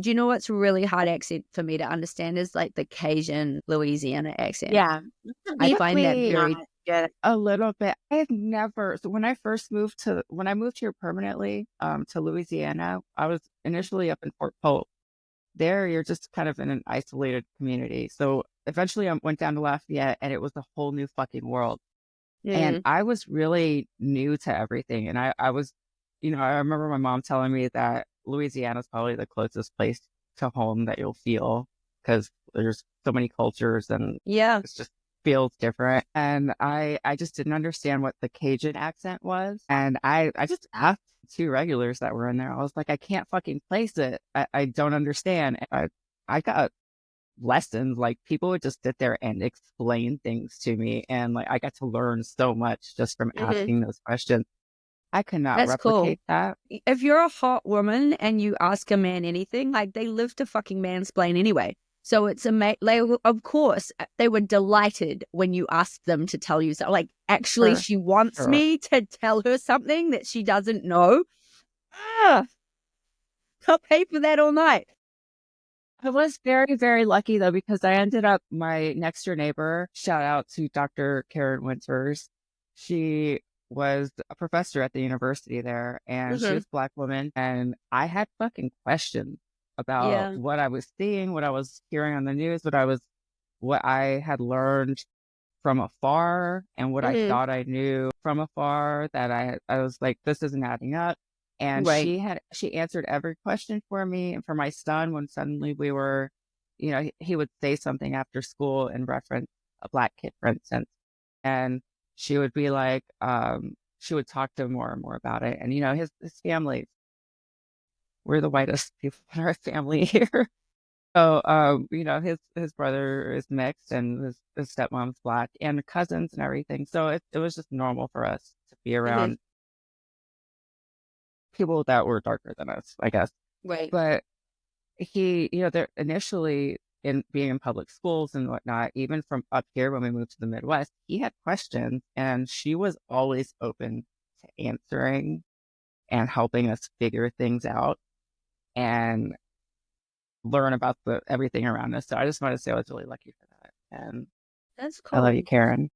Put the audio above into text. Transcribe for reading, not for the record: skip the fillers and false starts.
do you know what's really hard accent for me to understand is like the Cajun Louisiana accent. Yeah. I find that Typically, very, get a little bit. I have never, so when I moved here permanently, to Louisiana, I was initially up in Fort Polk. There, you're just kind of in an isolated community. So eventually I went down to Lafayette and it was a whole new fucking world. And mm, I was really new to everything. And I was, I remember my mom telling me that Louisiana is probably the closest place to home that you'll feel because there's so many cultures and yeah, it's just feels different. And I just didn't understand what the Cajun accent was. And I just asked two regulars that were in there. I was like, I can't fucking place it. I don't understand. I got lessons. Like people would just sit there and explain things to me. And like I got to learn so much just from hmm, asking those questions. I could not that's cool. replicate that. If you're a hot woman and you ask a man anything, like they live to fucking mansplain anyway. So it's of course, they were delighted when you asked them to tell you so. Like, actually, For she wants sure. me to tell her something that she doesn't know. Ah, I'll pay for that all night. I was very, very lucky though, because I ended up my next door neighbor, shout out to Dr. Karen Winters. She was a professor at the university there and she Hmm. was a Black woman. And I had fucking questions about Yeah. what I was seeing, what I was hearing on the news, what I had learned from afar and what I Hmm. thought I knew from afar that I was like, this isn't adding up. And Right. she answered every question for me and for my son when suddenly we were, he would say something after school in reference a Black kid, for instance. And she would be like, she would talk to him more and more about it. And, his family, we're the whitest people in our family here. So, his brother is mixed and his stepmom's Black and cousins and everything. So it was just normal for us to be Hmm. around people that were darker than us, I guess. Right. But he, there initially in being in public schools and whatnot, even from up here when we moved to the Midwest, he had questions and she was always open to answering and helping us figure things out and learn about everything around us. So I just want to say I was really lucky for that. And That's I love you, cool. Karen.